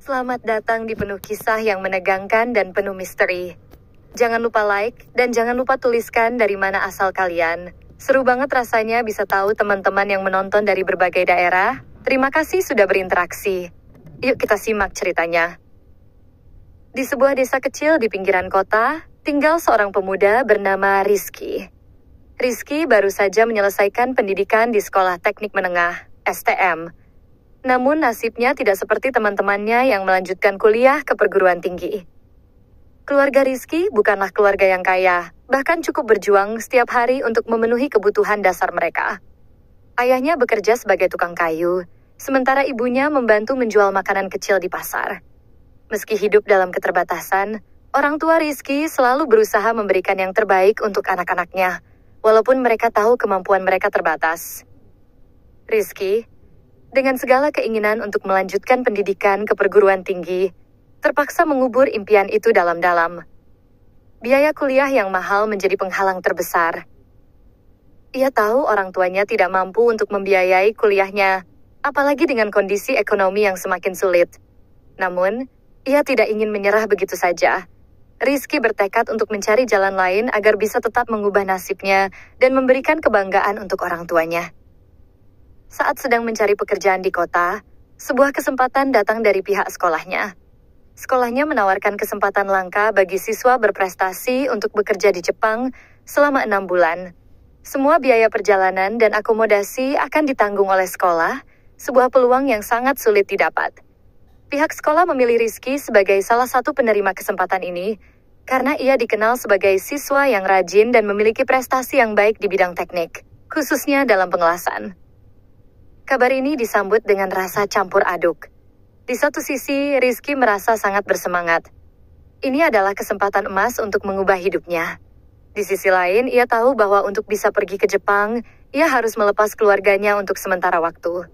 Selamat datang di penuh kisah yang menegangkan dan penuh misteri. Jangan lupa like dan jangan lupa tuliskan dari mana asal kalian. Seru banget rasanya bisa tahu teman-teman yang menonton dari berbagai daerah. Terima kasih sudah berinteraksi. Yuk kita simak ceritanya. Di sebuah desa kecil di pinggiran kota, tinggal seorang pemuda bernama Rizky. Rizky baru saja menyelesaikan pendidikan di sekolah teknik menengah, STM. Namun nasibnya tidak seperti teman-temannya yang melanjutkan kuliah ke perguruan tinggi. Keluarga Rizky bukanlah keluarga yang kaya, bahkan cukup berjuang setiap hari untuk memenuhi kebutuhan dasar mereka. Ayahnya bekerja sebagai tukang kayu, sementara ibunya membantu menjual makanan kecil di pasar. Meski hidup dalam keterbatasan, orang tua Rizky selalu berusaha memberikan yang terbaik untuk anak-anaknya, walaupun mereka tahu kemampuan mereka terbatas. Rizky, dengan segala keinginan untuk melanjutkan pendidikan ke perguruan tinggi, terpaksa mengubur impian itu dalam-dalam. Biaya kuliah yang mahal menjadi penghalang terbesar. Ia tahu orang tuanya tidak mampu untuk membiayai kuliahnya, apalagi dengan kondisi ekonomi yang semakin sulit. Namun, ia tidak ingin menyerah begitu saja. Rizky bertekad untuk mencari jalan lain agar bisa tetap mengubah nasibnya dan memberikan kebanggaan untuk orang tuanya. Saat sedang mencari pekerjaan di kota, sebuah kesempatan datang dari pihak sekolahnya. Sekolahnya menawarkan kesempatan langka bagi siswa berprestasi untuk bekerja di Jepang selama 6 bulan. Semua biaya perjalanan dan akomodasi akan ditanggung oleh sekolah, sebuah peluang yang sangat sulit didapat. Pihak sekolah memilih Rizky sebagai salah satu penerima kesempatan ini, karena ia dikenal sebagai siswa yang rajin dan memiliki prestasi yang baik di bidang teknik, khususnya dalam pengelasan. Kabar ini disambut dengan rasa campur aduk. Di satu sisi, Rizky merasa sangat bersemangat. Ini adalah kesempatan emas untuk mengubah hidupnya. Di sisi lain, ia tahu bahwa untuk bisa pergi ke Jepang, ia harus melepas keluarganya untuk sementara waktu.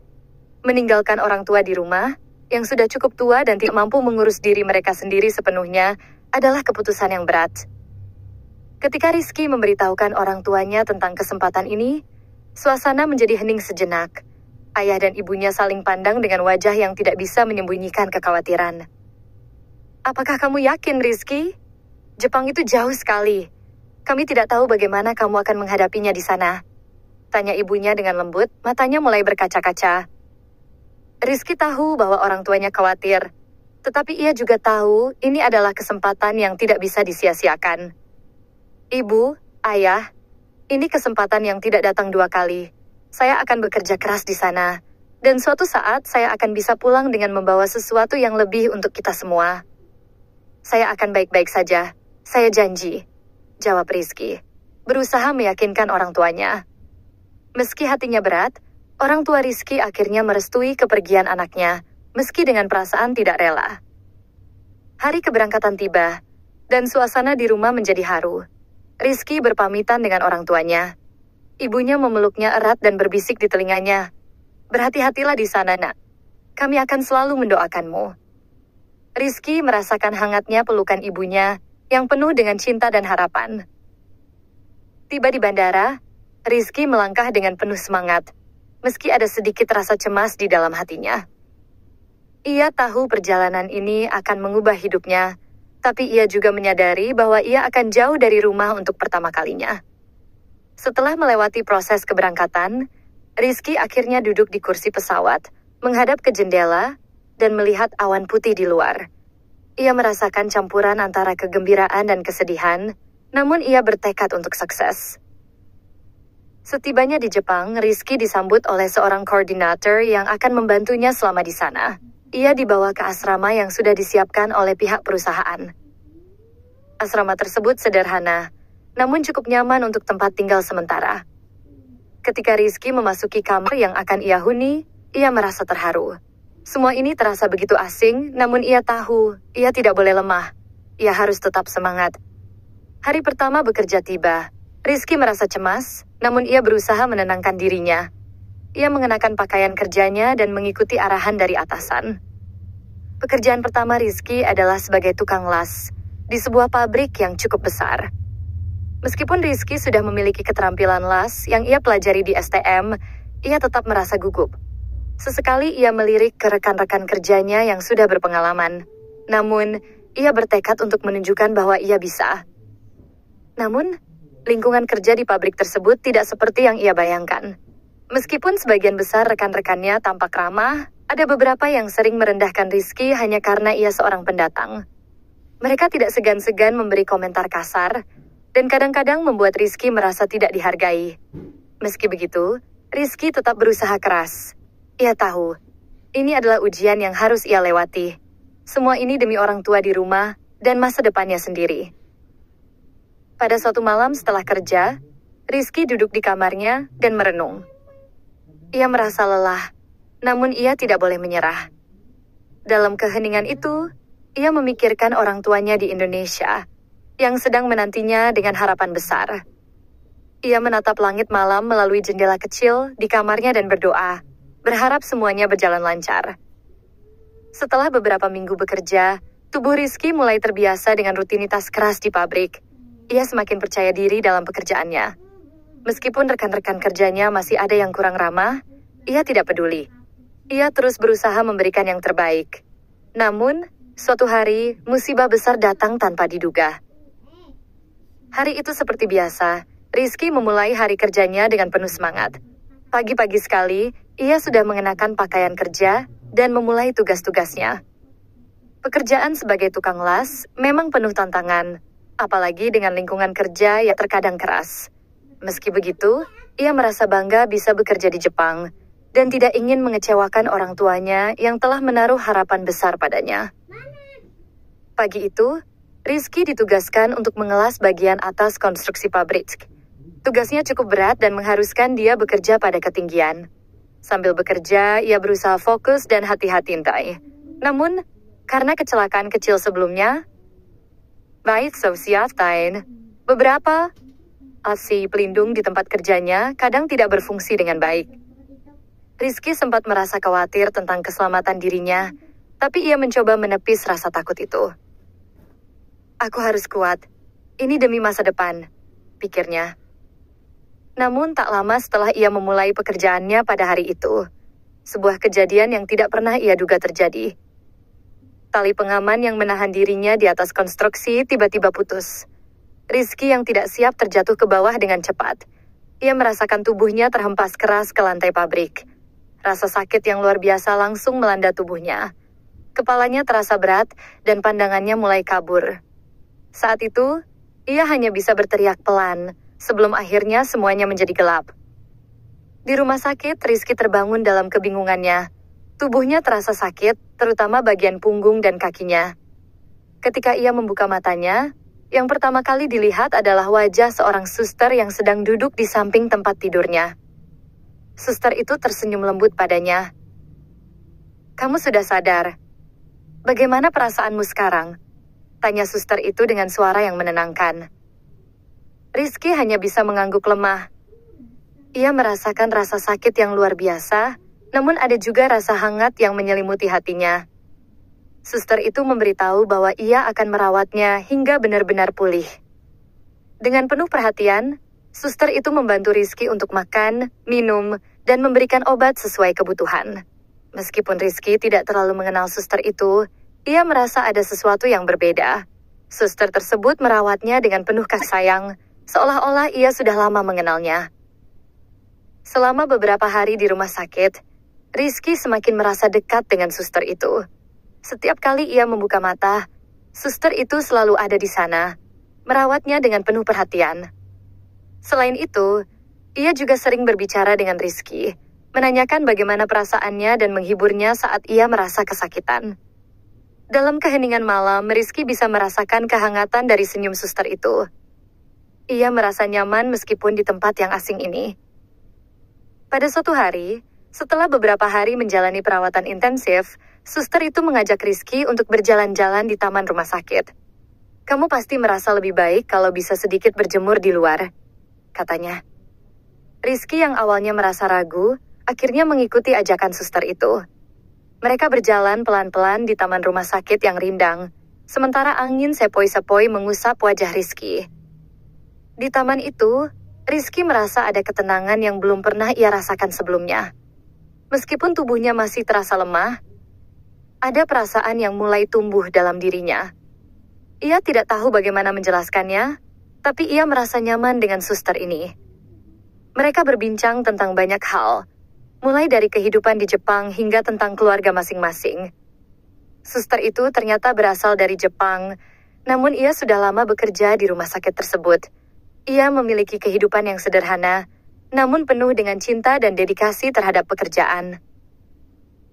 Meninggalkan orang tua di rumah, yang sudah cukup tua dan tidak mampu mengurus diri mereka sendiri sepenuhnya, adalah keputusan yang berat. Ketika Rizky memberitahukan orang tuanya tentang kesempatan ini, suasana menjadi hening sejenak. Ayah dan ibunya saling pandang dengan wajah yang tidak bisa menyembunyikan kekhawatiran. Apakah kamu yakin, Rizky? Jepang itu jauh sekali. Kami tidak tahu bagaimana kamu akan menghadapinya di sana. Tanya ibunya dengan lembut, matanya mulai berkaca-kaca. Rizky tahu bahwa orang tuanya khawatir, tetapi ia juga tahu ini adalah kesempatan yang tidak bisa disia-siakan. Ibu, ayah, ini kesempatan yang tidak datang 2 kali. Saya akan bekerja keras di sana, dan suatu saat saya akan bisa pulang dengan membawa sesuatu yang lebih untuk kita semua. Saya akan baik-baik saja, saya janji, jawab Rizky, berusaha meyakinkan orang tuanya. Meski hatinya berat, orang tua Rizky akhirnya merestui kepergian anaknya, meski dengan perasaan tidak rela. Hari keberangkatan tiba, dan suasana di rumah menjadi haru. Rizky berpamitan dengan orang tuanya. Ibunya memeluknya erat dan berbisik di telinganya. Berhati-hatilah di sana, nak. Kami akan selalu mendoakanmu. Rizky merasakan hangatnya pelukan ibunya, yang penuh dengan cinta dan harapan. Tiba di bandara, Rizky melangkah dengan penuh semangat, meski ada sedikit rasa cemas di dalam hatinya. Ia tahu perjalanan ini akan mengubah hidupnya, tapi ia juga menyadari bahwa ia akan jauh dari rumah untuk pertama kalinya. Setelah melewati proses keberangkatan, Rizky akhirnya duduk di kursi pesawat, menghadap ke jendela, dan melihat awan putih di luar. Ia merasakan campuran antara kegembiraan dan kesedihan, namun ia bertekad untuk sukses. Setibanya di Jepang, Rizky disambut oleh seorang koordinator yang akan membantunya selama di sana. Ia dibawa ke asrama yang sudah disiapkan oleh pihak perusahaan. Asrama tersebut sederhana, namun cukup nyaman untuk tempat tinggal sementara. Ketika Rizky memasuki kamar yang akan ia huni, ia merasa terharu. Semua ini terasa begitu asing, namun ia tahu, ia tidak boleh lemah. Ia harus tetap semangat. Hari pertama bekerja tiba. Rizky merasa cemas, namun ia berusaha menenangkan dirinya. Ia mengenakan pakaian kerjanya dan mengikuti arahan dari atasan. Pekerjaan pertama Rizky adalah sebagai tukang las, di sebuah pabrik yang cukup besar. Meskipun Rizky sudah memiliki keterampilan las yang ia pelajari di STM, ia tetap merasa gugup. Sesekali ia melirik ke rekan-rekan kerjanya yang sudah berpengalaman. Namun, ia bertekad untuk menunjukkan bahwa ia bisa. Namun, lingkungan kerja di pabrik tersebut tidak seperti yang ia bayangkan. Meskipun sebagian besar rekan-rekannya tampak ramah, ada beberapa yang sering merendahkan Rizky hanya karena ia seorang pendatang. Mereka tidak segan-segan memberi komentar kasar, dan kadang-kadang membuat Rizky merasa tidak dihargai. Meski begitu, Rizky tetap berusaha keras. Ia tahu, ini adalah ujian yang harus ia lewati. Semua ini demi orang tua di rumah dan masa depannya sendiri. Pada suatu malam setelah kerja, Rizky duduk di kamarnya dan merenung. Ia merasa lelah, namun ia tidak boleh menyerah. Dalam keheningan itu, ia memikirkan orang tuanya di Indonesia, yang sedang menantinya dengan harapan besar. Ia menatap langit malam melalui jendela kecil di kamarnya dan berdoa, berharap semuanya berjalan lancar. Setelah beberapa minggu bekerja, tubuh Rizky mulai terbiasa dengan rutinitas keras di pabrik. Ia semakin percaya diri dalam pekerjaannya. Meskipun rekan-rekan kerjanya masih ada yang kurang ramah, ia tidak peduli. Ia terus berusaha memberikan yang terbaik. Namun, suatu hari, musibah besar datang tanpa diduga. Hari itu seperti biasa, Rizky memulai hari kerjanya dengan penuh semangat. Pagi-pagi sekali, ia sudah mengenakan pakaian kerja dan memulai tugas-tugasnya. Pekerjaan sebagai tukang las memang penuh tantangan, apalagi dengan lingkungan kerja yang terkadang keras. Meski begitu, ia merasa bangga bisa bekerja di Jepang dan tidak ingin mengecewakan orang tuanya yang telah menaruh harapan besar padanya. Pagi itu, Rizky ditugaskan untuk mengelas bagian atas konstruksi pabrik. Tugasnya cukup berat dan mengharuskan dia bekerja pada ketinggian. Sambil bekerja, ia berusaha fokus dan hati-hati. Namun, karena kecelakaan kecil sebelumnya, beberapa asi pelindung di tempat kerjanya kadang tidak berfungsi dengan baik. Rizky sempat merasa khawatir tentang keselamatan dirinya, tapi ia mencoba menepis rasa takut itu. Aku harus kuat, ini demi masa depan, pikirnya. Namun tak lama setelah ia memulai pekerjaannya pada hari itu, sebuah kejadian yang tidak pernah ia duga terjadi. Tali pengaman yang menahan dirinya di atas konstruksi tiba-tiba putus. Rizky yang tidak siap terjatuh ke bawah dengan cepat. Ia merasakan tubuhnya terhempas keras ke lantai pabrik. Rasa sakit yang luar biasa langsung melanda tubuhnya. Kepalanya terasa berat dan pandangannya mulai kabur. Saat itu, ia hanya bisa berteriak pelan, sebelum akhirnya semuanya menjadi gelap. Di rumah sakit, Rizky terbangun dalam kebingungannya. Tubuhnya terasa sakit, terutama bagian punggung dan kakinya. Ketika ia membuka matanya, yang pertama kali dilihat adalah wajah seorang suster yang sedang duduk di samping tempat tidurnya. Suster itu tersenyum lembut padanya. "Kamu sudah sadar. Bagaimana perasaanmu sekarang?" tanya suster itu dengan suara yang menenangkan. Rizky hanya bisa mengangguk lemah. Ia merasakan rasa sakit yang luar biasa, namun ada juga rasa hangat yang menyelimuti hatinya. Suster itu memberitahu bahwa ia akan merawatnya hingga benar-benar pulih. Dengan penuh perhatian, suster itu membantu Rizky untuk makan, minum, dan memberikan obat sesuai kebutuhan. Meskipun Rizky tidak terlalu mengenal suster itu, ia merasa ada sesuatu yang berbeda. Suster tersebut merawatnya dengan penuh kasih sayang, seolah-olah ia sudah lama mengenalnya. Selama beberapa hari di rumah sakit, Rizky semakin merasa dekat dengan suster itu. Setiap kali ia membuka mata, suster itu selalu ada di sana, merawatnya dengan penuh perhatian. Selain itu, ia juga sering berbicara dengan Rizky, menanyakan bagaimana perasaannya dan menghiburnya saat ia merasa kesakitan. Dalam keheningan malam, Rizky bisa merasakan kehangatan dari senyum suster itu. Ia merasa nyaman meskipun di tempat yang asing ini. Pada suatu hari, setelah beberapa hari menjalani perawatan intensif, suster itu mengajak Rizky untuk berjalan-jalan di taman rumah sakit. "Kamu pasti merasa lebih baik kalau bisa sedikit berjemur di luar," katanya. Rizky yang awalnya merasa ragu, akhirnya mengikuti ajakan suster itu. Mereka berjalan pelan-pelan di taman rumah sakit yang rindang, sementara angin sepoi-sepoi mengusap wajah Rizky. Di taman itu, Rizky merasa ada ketenangan yang belum pernah ia rasakan sebelumnya. Meskipun tubuhnya masih terasa lemah, ada perasaan yang mulai tumbuh dalam dirinya. Ia tidak tahu bagaimana menjelaskannya, tapi ia merasa nyaman dengan suster ini. Mereka berbincang tentang banyak hal, mulai dari kehidupan di Jepang hingga tentang keluarga masing-masing. Suster itu ternyata berasal dari Jepang, namun ia sudah lama bekerja di rumah sakit tersebut. Ia memiliki kehidupan yang sederhana, namun penuh dengan cinta dan dedikasi terhadap pekerjaan.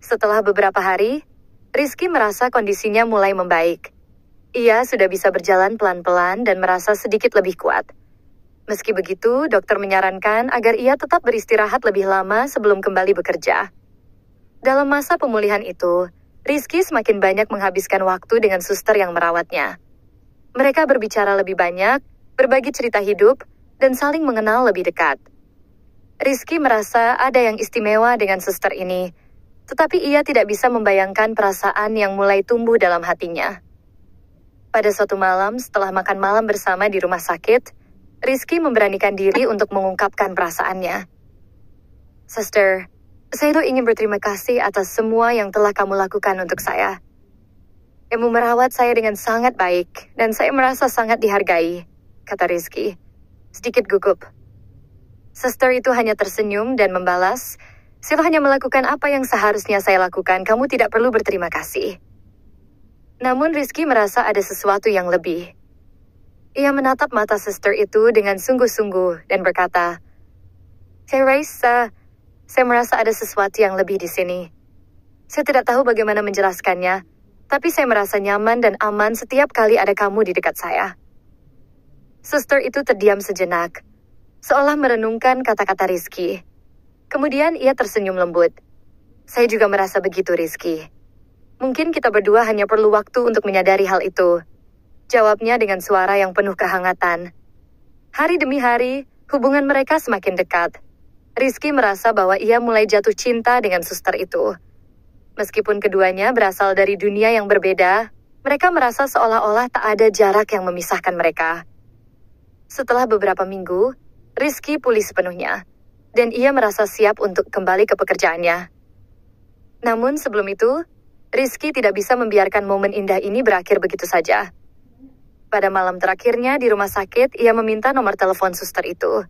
Setelah beberapa hari, Rizky merasa kondisinya mulai membaik. Ia sudah bisa berjalan pelan-pelan dan merasa sedikit lebih kuat. Meski begitu, dokter menyarankan agar ia tetap beristirahat lebih lama sebelum kembali bekerja. Dalam masa pemulihan itu, Rizky semakin banyak menghabiskan waktu dengan suster yang merawatnya. Mereka berbicara lebih banyak, berbagi cerita hidup, dan saling mengenal lebih dekat. Rizky merasa ada yang istimewa dengan suster ini, tetapi ia tidak bisa membayangkan perasaan yang mulai tumbuh dalam hatinya. Pada suatu malam setelah makan malam bersama di rumah sakit, Rizky memberanikan diri untuk mengungkapkan perasaannya. Suster, saya tuh ingin berterima kasih atas semua yang telah kamu lakukan untuk saya. Kamu merawat saya dengan sangat baik, dan saya merasa sangat dihargai, kata Rizky, sedikit gugup. Suster itu hanya tersenyum dan membalas, saya hanya melakukan apa yang seharusnya saya lakukan, kamu tidak perlu berterima kasih. Namun Rizky merasa ada sesuatu yang lebih. Ia menatap mata suster itu dengan sungguh-sungguh dan berkata, saya merasa ada sesuatu yang lebih di sini. Saya tidak tahu bagaimana menjelaskannya, tapi saya merasa nyaman dan aman setiap kali ada kamu di dekat saya. Suster itu terdiam sejenak, seolah merenungkan kata-kata Rizky. Kemudian ia tersenyum lembut. Saya juga merasa begitu, Rizky. Mungkin kita berdua hanya perlu waktu untuk menyadari hal itu. Jawabnya dengan suara yang penuh kehangatan. Hari demi hari, hubungan mereka semakin dekat. Rizky merasa bahwa ia mulai jatuh cinta dengan suster itu. Meskipun keduanya berasal dari dunia yang berbeda, mereka merasa seolah-olah tak ada jarak yang memisahkan mereka. Setelah beberapa minggu, Rizky pulih sepenuhnya, dan ia merasa siap untuk kembali ke pekerjaannya. Namun sebelum itu, Rizky tidak bisa membiarkan momen indah ini berakhir begitu saja. Pada malam terakhirnya di rumah sakit, ia meminta nomor telepon suster itu.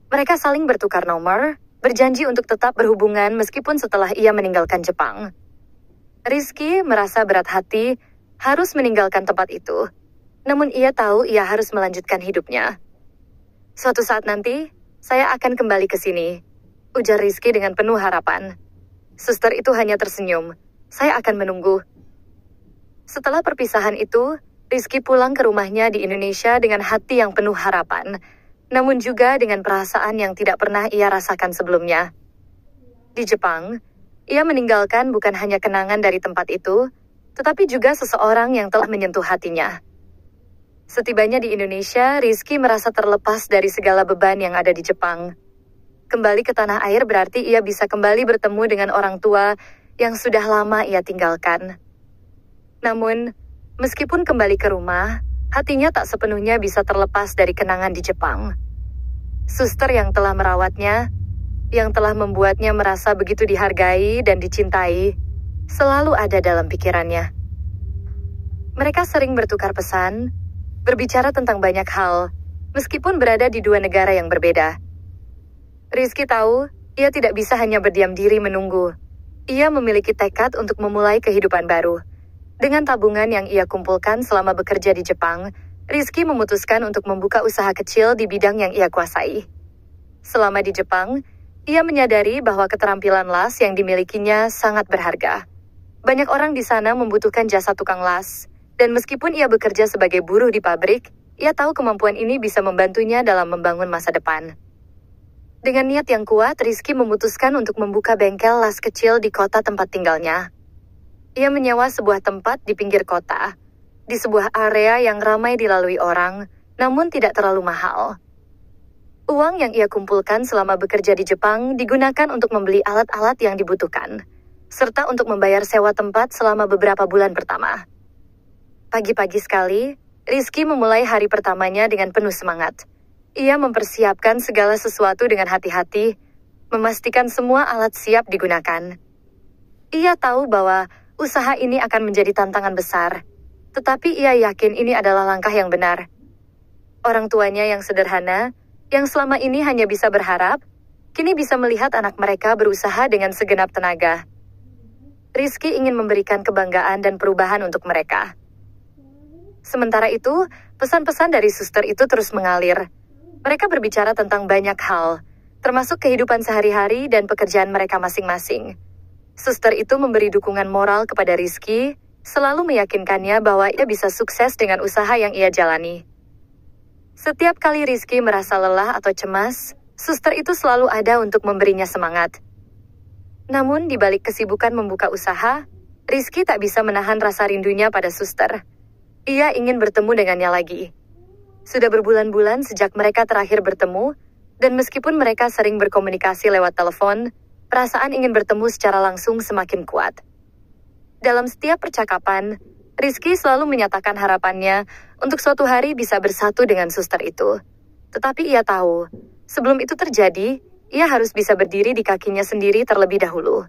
Mereka saling bertukar nomor, berjanji untuk tetap berhubungan meskipun setelah ia meninggalkan Jepang. Rizky merasa berat hati harus meninggalkan tempat itu, namun ia tahu ia harus melanjutkan hidupnya. Suatu saat nanti, saya akan kembali ke sini, ujar Rizky dengan penuh harapan. Suster itu hanya tersenyum, saya akan menunggu. Setelah perpisahan itu, Rizky pulang ke rumahnya di Indonesia dengan hati yang penuh harapan, namun juga dengan perasaan yang tidak pernah ia rasakan sebelumnya. Di Jepang, ia meninggalkan bukan hanya kenangan dari tempat itu, tetapi juga seseorang yang telah menyentuh hatinya. Setibanya di Indonesia, Rizky merasa terlepas dari segala beban yang ada di Jepang. Kembali ke tanah air berarti ia bisa kembali bertemu dengan orang tua yang sudah lama ia tinggalkan. Namun, meskipun kembali ke rumah, hatinya tak sepenuhnya bisa terlepas dari kenangan di Jepang. Suster yang telah merawatnya, yang telah membuatnya merasa begitu dihargai dan dicintai, selalu ada dalam pikirannya. Mereka sering bertukar pesan, berbicara tentang banyak hal, meskipun berada di dua negara yang berbeda. Rizky tahu, ia tidak bisa hanya berdiam diri menunggu. Ia memiliki tekad untuk memulai kehidupan baru. Dengan tabungan yang ia kumpulkan selama bekerja di Jepang, Rizky memutuskan untuk membuka usaha kecil di bidang yang ia kuasai. Selama di Jepang, ia menyadari bahwa keterampilan las yang dimilikinya sangat berharga. Banyak orang di sana membutuhkan jasa tukang las, dan meskipun ia bekerja sebagai buruh di pabrik, ia tahu kemampuan ini bisa membantunya dalam membangun masa depan. Dengan niat yang kuat, Rizky memutuskan untuk membuka bengkel las kecil di kota tempat tinggalnya. Ia menyewa sebuah tempat di pinggir kota, di sebuah area yang ramai dilalui orang, namun tidak terlalu mahal. Uang yang ia kumpulkan selama bekerja di Jepang digunakan untuk membeli alat-alat yang dibutuhkan, serta untuk membayar sewa tempat selama beberapa bulan pertama. Pagi-pagi sekali, Rizky memulai hari pertamanya dengan penuh semangat. Ia mempersiapkan segala sesuatu dengan hati-hati, memastikan semua alat siap digunakan. Ia tahu bahwa usaha ini akan menjadi tantangan besar, tetapi ia yakin ini adalah langkah yang benar. Orang tuanya yang sederhana, yang selama ini hanya bisa berharap, kini bisa melihat anak mereka berusaha dengan segenap tenaga. Rizky ingin memberikan kebanggaan dan perubahan untuk mereka. Sementara itu, pesan-pesan dari suster itu terus mengalir. Mereka berbicara tentang banyak hal, termasuk kehidupan sehari-hari dan pekerjaan mereka masing-masing. Suster itu memberi dukungan moral kepada Rizky, selalu meyakinkannya bahwa ia bisa sukses dengan usaha yang ia jalani. Setiap kali Rizky merasa lelah atau cemas, suster itu selalu ada untuk memberinya semangat. Namun di balik kesibukan membuka usaha, Rizky tak bisa menahan rasa rindunya pada suster. Ia ingin bertemu dengannya lagi. Sudah berbulan-bulan sejak mereka terakhir bertemu, dan meskipun mereka sering berkomunikasi lewat telepon, perasaan ingin bertemu secara langsung semakin kuat. Dalam setiap percakapan, Rizky selalu menyatakan harapannya untuk suatu hari bisa bersatu dengan suster itu. Tetapi ia tahu, sebelum itu terjadi, ia harus bisa berdiri di kakinya sendiri terlebih dahulu.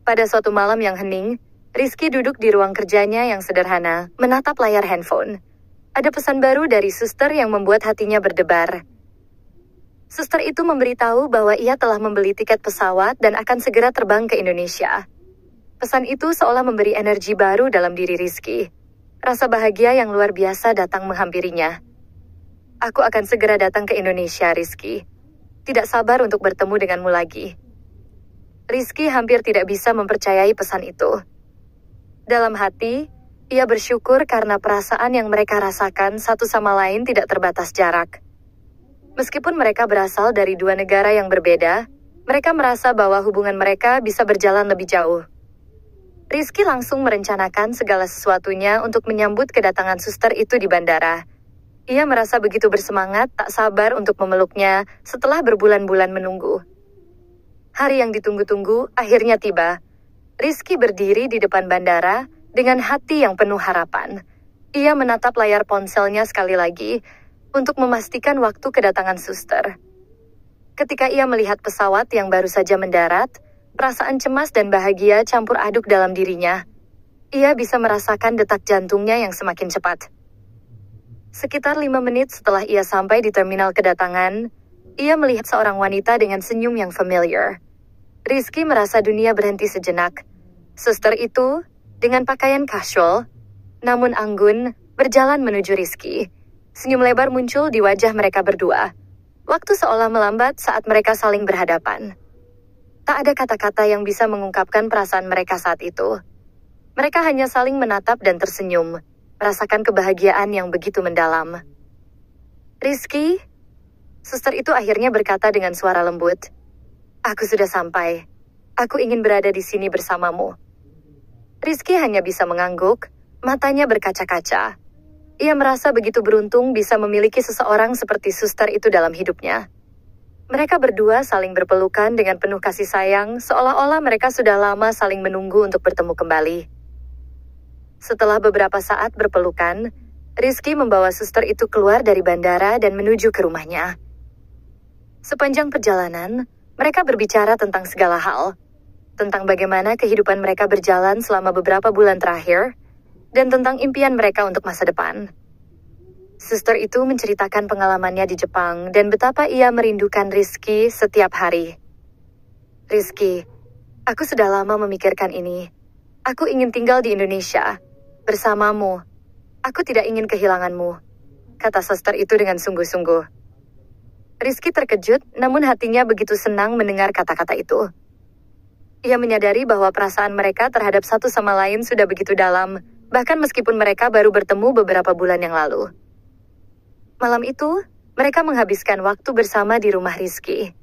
Pada suatu malam yang hening, Rizky duduk di ruang kerjanya yang sederhana, menatap layar handphone. Ada pesan baru dari suster yang membuat hatinya berdebar. Suster itu memberitahu bahwa ia telah membeli tiket pesawat dan akan segera terbang ke Indonesia. Pesan itu seolah memberi energi baru dalam diri Rizky. Rasa bahagia yang luar biasa datang menghampirinya. Aku akan segera datang ke Indonesia, Rizky. Tidak sabar untuk bertemu denganmu lagi. Rizky hampir tidak bisa mempercayai pesan itu. Dalam hati, ia bersyukur karena perasaan yang mereka rasakan satu sama lain tidak terbatas jarak. Meskipun mereka berasal dari dua negara yang berbeda, mereka merasa bahwa hubungan mereka bisa berjalan lebih jauh. Rizky langsung merencanakan segala sesuatunya untuk menyambut kedatangan suster itu di bandara. Ia merasa begitu bersemangat, tak sabar untuk memeluknya setelah berbulan-bulan menunggu. Hari yang ditunggu-tunggu akhirnya tiba. Rizky berdiri di depan bandara dengan hati yang penuh harapan. Ia menatap layar ponselnya sekali lagi untuk memastikan waktu kedatangan suster. Ketika ia melihat pesawat yang baru saja mendarat, perasaan cemas dan bahagia campur aduk dalam dirinya. Ia bisa merasakan detak jantungnya yang semakin cepat. Sekitar 5 menit setelah ia sampai di terminal kedatangan, ia melihat seorang wanita dengan senyum yang familiar. Rizky merasa dunia berhenti sejenak. Suster itu, dengan pakaian casual, namun anggun, berjalan menuju Rizky. Senyum lebar muncul di wajah mereka berdua. Waktu seolah melambat saat mereka saling berhadapan. Tak ada kata-kata yang bisa mengungkapkan perasaan mereka saat itu. Mereka hanya saling menatap dan tersenyum, merasakan kebahagiaan yang begitu mendalam. Rizky, suster itu akhirnya berkata dengan suara lembut. Aku sudah sampai. Aku ingin berada di sini bersamamu. Rizky hanya bisa mengangguk, matanya berkaca-kaca. Ia merasa begitu beruntung bisa memiliki seseorang seperti suster itu dalam hidupnya. Mereka berdua saling berpelukan dengan penuh kasih sayang, seolah-olah mereka sudah lama saling menunggu untuk bertemu kembali. Setelah beberapa saat berpelukan, Rizky membawa suster itu keluar dari bandara dan menuju ke rumahnya. Sepanjang perjalanan, mereka berbicara tentang segala hal. Tentang bagaimana kehidupan mereka berjalan selama beberapa bulan terakhir, dan tentang impian mereka untuk masa depan. Suster itu menceritakan pengalamannya di Jepang dan betapa ia merindukan Rizky setiap hari. Rizky, aku sudah lama memikirkan ini. Aku ingin tinggal di Indonesia, bersamamu. Aku tidak ingin kehilanganmu, kata suster itu dengan sungguh-sungguh. Rizky terkejut, namun hatinya begitu senang mendengar kata-kata itu. Ia menyadari bahwa perasaan mereka terhadap satu sama lain sudah begitu dalam, bahkan meskipun mereka baru bertemu beberapa bulan yang lalu. Malam itu, mereka menghabiskan waktu bersama di rumah Rizky.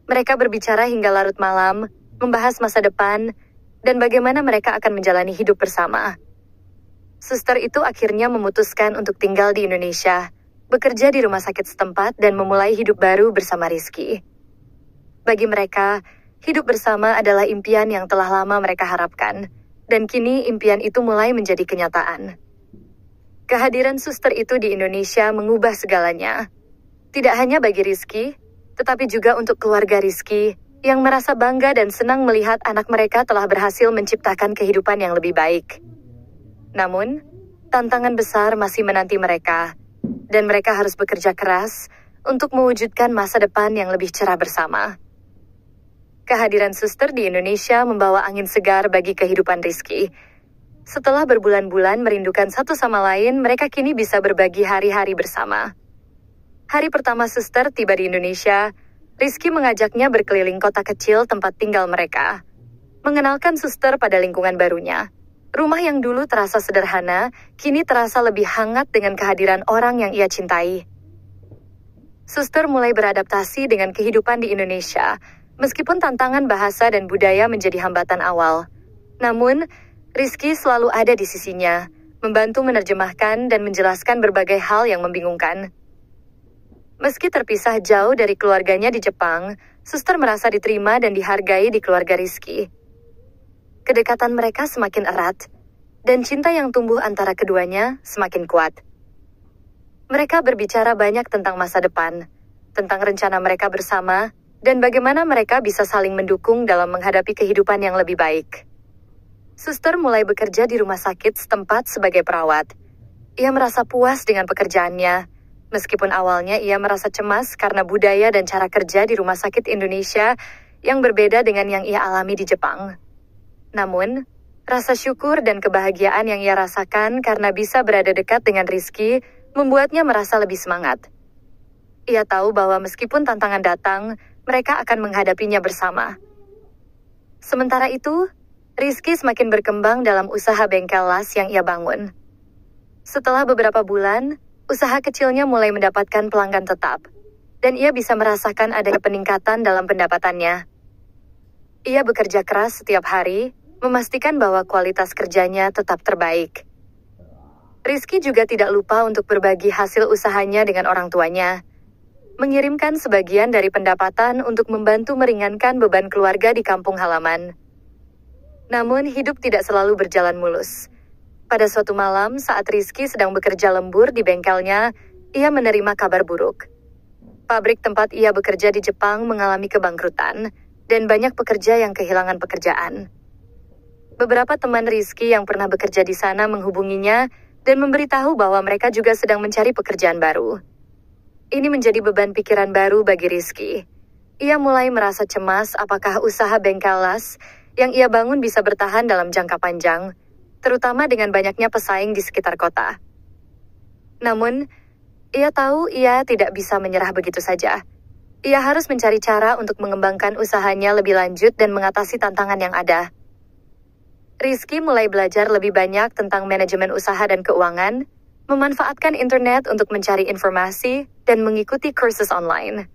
Mereka berbicara hingga larut malam, membahas masa depan, dan bagaimana mereka akan menjalani hidup bersama. Suster itu akhirnya memutuskan untuk tinggal di Indonesia, bekerja di rumah sakit setempat dan memulai hidup baru bersama Rizky. Bagi mereka, hidup bersama adalah impian yang telah lama mereka harapkan. Dan kini impian itu mulai menjadi kenyataan. Kehadiran suster itu di Indonesia mengubah segalanya. Tidak hanya bagi Rizky, tetapi juga untuk keluarga Rizky, yang merasa bangga dan senang melihat anak mereka telah berhasil menciptakan kehidupan yang lebih baik. Namun, tantangan besar masih menanti mereka, dan mereka harus bekerja keras untuk mewujudkan masa depan yang lebih cerah bersama. Kehadiran suster di Indonesia membawa angin segar bagi kehidupan Rizky. Setelah berbulan-bulan merindukan satu sama lain, mereka kini bisa berbagi hari-hari bersama. Hari pertama suster tiba di Indonesia, Rizky mengajaknya berkeliling kota kecil tempat tinggal mereka. Mengenalkan suster pada lingkungan barunya. Rumah yang dulu terasa sederhana, kini terasa lebih hangat dengan kehadiran orang yang ia cintai. Suster mulai beradaptasi dengan kehidupan di Indonesia, meskipun tantangan bahasa dan budaya menjadi hambatan awal. Namun, Rizky selalu ada di sisinya, membantu menerjemahkan dan menjelaskan berbagai hal yang membingungkan. Meski terpisah jauh dari keluarganya di Jepang, suster merasa diterima dan dihargai di keluarga Rizky. Kedekatan mereka semakin erat, dan cinta yang tumbuh antara keduanya semakin kuat. Mereka berbicara banyak tentang masa depan, tentang rencana mereka bersama, dan bagaimana mereka bisa saling mendukung dalam menghadapi kehidupan yang lebih baik. Suster mulai bekerja di rumah sakit setempat sebagai perawat. Ia merasa puas dengan pekerjaannya, meskipun awalnya ia merasa cemas karena budaya dan cara kerja di rumah sakit Indonesia yang berbeda dengan yang ia alami di Jepang. Namun, rasa syukur dan kebahagiaan yang ia rasakan karena bisa berada dekat dengan Rizky membuatnya merasa lebih semangat. Ia tahu bahwa meskipun tantangan datang, mereka akan menghadapinya bersama. Sementara itu, Rizky semakin berkembang dalam usaha bengkel las yang ia bangun. Setelah beberapa bulan, usaha kecilnya mulai mendapatkan pelanggan tetap, dan ia bisa merasakan adanya peningkatan dalam pendapatannya. Ia bekerja keras setiap hari, memastikan bahwa kualitas kerjanya tetap terbaik. Rizky juga tidak lupa untuk berbagi hasil usahanya dengan orang tuanya, mengirimkan sebagian dari pendapatan untuk membantu meringankan beban keluarga di kampung halaman. Namun, hidup tidak selalu berjalan mulus. Pada suatu malam, saat Rizky sedang bekerja lembur di bengkelnya, ia menerima kabar buruk. Pabrik tempat ia bekerja di Jepang mengalami kebangkrutan, dan banyak pekerja yang kehilangan pekerjaan. Beberapa teman Rizky yang pernah bekerja di sana menghubunginya dan memberitahu bahwa mereka juga sedang mencari pekerjaan baru. Ini menjadi beban pikiran baru bagi Rizky. Ia mulai merasa cemas apakah usaha bengkel las yang ia bangun bisa bertahan dalam jangka panjang, terutama dengan banyaknya pesaing di sekitar kota. Namun, ia tahu ia tidak bisa menyerah begitu saja. Ia harus mencari cara untuk mengembangkan usahanya lebih lanjut dan mengatasi tantangan yang ada. Rizky mulai belajar lebih banyak tentang manajemen usaha dan keuangan, memanfaatkan internet untuk mencari informasi, dan mengikuti kursus online.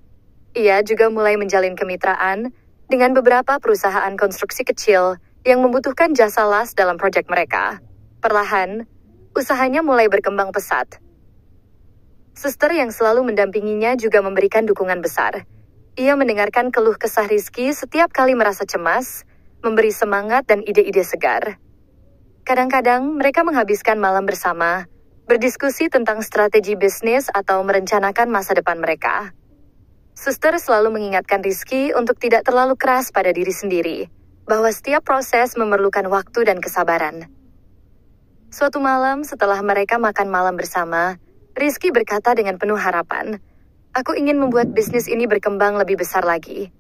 Ia juga mulai menjalin kemitraan dengan beberapa perusahaan konstruksi kecil yang membutuhkan jasa las dalam proyek mereka. Perlahan, usahanya mulai berkembang pesat. Suster yang selalu mendampinginya juga memberikan dukungan besar. Ia mendengarkan keluh kesah Rizky setiap kali merasa cemas, memberi semangat dan ide-ide segar. Kadang-kadang mereka menghabiskan malam bersama, berdiskusi tentang strategi bisnis atau merencanakan masa depan mereka. Suster selalu mengingatkan Rizky untuk tidak terlalu keras pada diri sendiri, bahwa setiap proses memerlukan waktu dan kesabaran. Suatu malam setelah mereka makan malam bersama, Rizky berkata dengan penuh harapan, "Aku ingin membuat bisnis ini berkembang lebih besar lagi.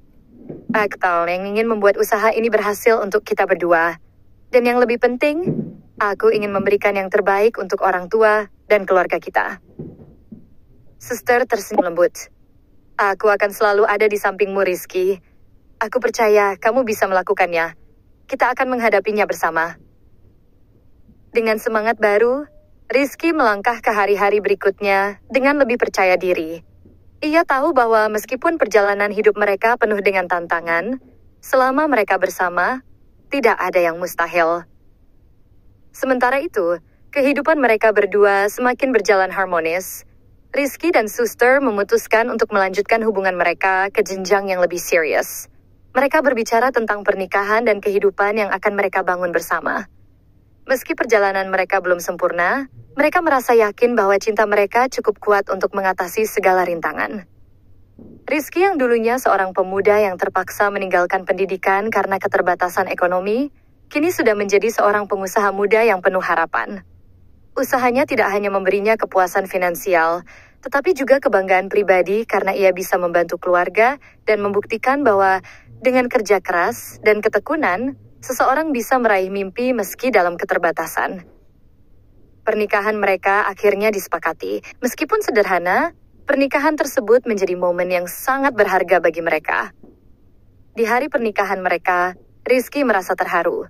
Aku yang ingin membuat usaha ini berhasil untuk kita berdua. Dan yang lebih penting, aku ingin memberikan yang terbaik untuk orang tua dan keluarga kita." Suster tersenyum lembut. "Aku akan selalu ada di sampingmu, Rizky. Aku percaya kamu bisa melakukannya. Kita akan menghadapinya bersama." Dengan semangat baru, Rizky melangkah ke hari-hari berikutnya dengan lebih percaya diri. Ia tahu bahwa meskipun perjalanan hidup mereka penuh dengan tantangan, selama mereka bersama, tidak ada yang mustahil. Sementara itu, kehidupan mereka berdua semakin berjalan harmonis. Rizky dan Suster memutuskan untuk melanjutkan hubungan mereka ke jenjang yang lebih serius. Mereka berbicara tentang pernikahan dan kehidupan yang akan mereka bangun bersama. Meski perjalanan mereka belum sempurna, mereka merasa yakin bahwa cinta mereka cukup kuat untuk mengatasi segala rintangan. Rizky yang dulunya seorang pemuda yang terpaksa meninggalkan pendidikan karena keterbatasan ekonomi, kini sudah menjadi seorang pengusaha muda yang penuh harapan. Usahanya tidak hanya memberinya kepuasan finansial, tetapi juga kebanggaan pribadi karena ia bisa membantu keluarga dan membuktikan bahwa dengan kerja keras dan ketekunan, seseorang bisa meraih mimpi meski dalam keterbatasan. Pernikahan mereka akhirnya disepakati. Meskipun sederhana, pernikahan tersebut menjadi momen yang sangat berharga bagi mereka. Di hari pernikahan mereka, Rizky merasa terharu.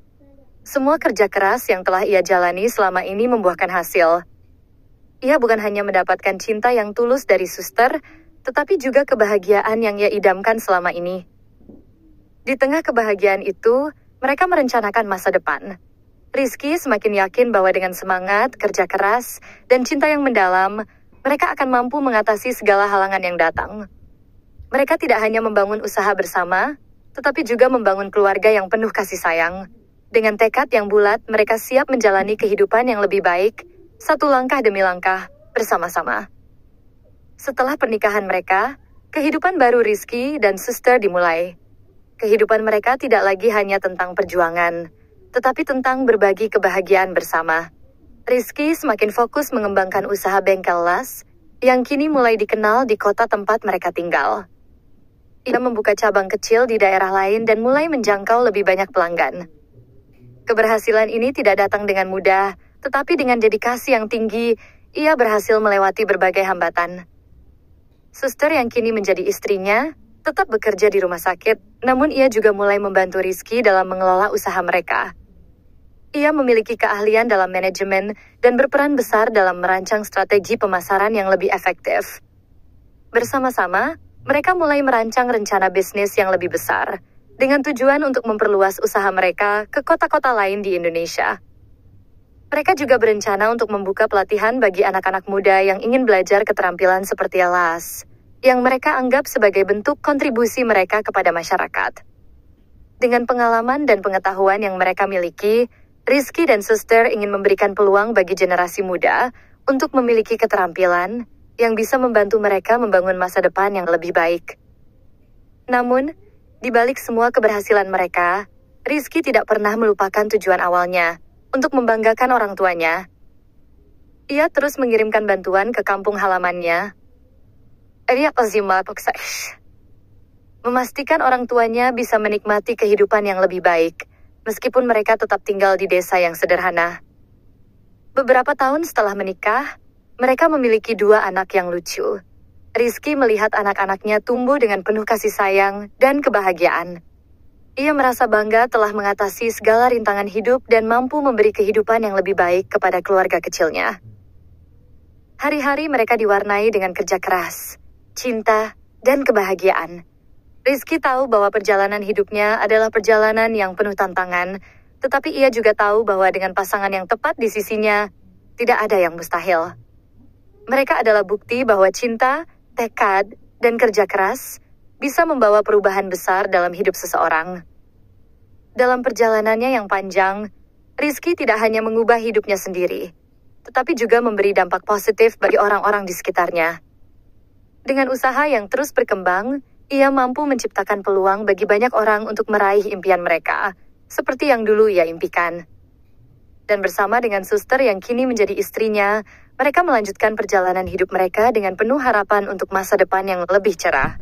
Semua kerja keras yang telah ia jalani selama ini membuahkan hasil. Ia bukan hanya mendapatkan cinta yang tulus dari suster, tetapi juga kebahagiaan yang ia idamkan selama ini. Di tengah kebahagiaan itu, mereka merencanakan masa depan. Rizky semakin yakin bahwa dengan semangat, kerja keras, dan cinta yang mendalam, mereka akan mampu mengatasi segala halangan yang datang. Mereka tidak hanya membangun usaha bersama, tetapi juga membangun keluarga yang penuh kasih sayang. Dengan tekad yang bulat, mereka siap menjalani kehidupan yang lebih baik, satu langkah demi langkah, bersama-sama. Setelah pernikahan mereka, kehidupan baru Rizky dan suster dimulai. Kehidupan mereka tidak lagi hanya tentang perjuangan, tetapi tentang berbagi kebahagiaan bersama. Rizky semakin fokus mengembangkan usaha bengkel las, yang kini mulai dikenal di kota tempat mereka tinggal. Ia membuka cabang kecil di daerah lain dan mulai menjangkau lebih banyak pelanggan. Keberhasilan ini tidak datang dengan mudah, tetapi dengan dedikasi yang tinggi, ia berhasil melewati berbagai hambatan. Suster yang kini menjadi istrinya, tetap bekerja di rumah sakit, namun ia juga mulai membantu Rizky dalam mengelola usaha mereka. Ia memiliki keahlian dalam manajemen dan berperan besar dalam merancang strategi pemasaran yang lebih efektif. Bersama-sama, mereka mulai merancang rencana bisnis yang lebih besar, dengan tujuan untuk memperluas usaha mereka ke kota-kota lain di Indonesia. Mereka juga berencana untuk membuka pelatihan bagi anak-anak muda yang ingin belajar keterampilan seperti las, yang mereka anggap sebagai bentuk kontribusi mereka kepada masyarakat. Dengan pengalaman dan pengetahuan yang mereka miliki, Rizky dan suster ingin memberikan peluang bagi generasi muda untuk memiliki keterampilan yang bisa membantu mereka membangun masa depan yang lebih baik. Namun, di balik semua keberhasilan mereka, Rizky tidak pernah melupakan tujuan awalnya, untuk membanggakan orang tuanya. Ia terus mengirimkan bantuan ke kampung halamannya. Memastikan orang tuanya bisa menikmati kehidupan yang lebih baik, meskipun mereka tetap tinggal di desa yang sederhana. Beberapa tahun setelah menikah, mereka memiliki 2 anak yang lucu. Rizky melihat anak-anaknya tumbuh dengan penuh kasih sayang dan kebahagiaan. Ia merasa bangga telah mengatasi segala rintangan hidup dan mampu memberi kehidupan yang lebih baik kepada keluarga kecilnya. Hari-hari mereka diwarnai dengan kerja keras, cinta, dan kebahagiaan. Rizky tahu bahwa perjalanan hidupnya adalah perjalanan yang penuh tantangan, tetapi ia juga tahu bahwa dengan pasangan yang tepat di sisinya, tidak ada yang mustahil. Mereka adalah bukti bahwa cinta, tekad, dan kerja keras bisa membawa perubahan besar dalam hidup seseorang. Dalam perjalanannya yang panjang, Rizky tidak hanya mengubah hidupnya sendiri, tetapi juga memberi dampak positif bagi orang-orang di sekitarnya. Dengan usaha yang terus berkembang, ia mampu menciptakan peluang bagi banyak orang untuk meraih impian mereka, seperti yang dulu ia impikan. Dan bersama dengan suster yang kini menjadi istrinya, mereka melanjutkan perjalanan hidup mereka dengan penuh harapan untuk masa depan yang lebih cerah.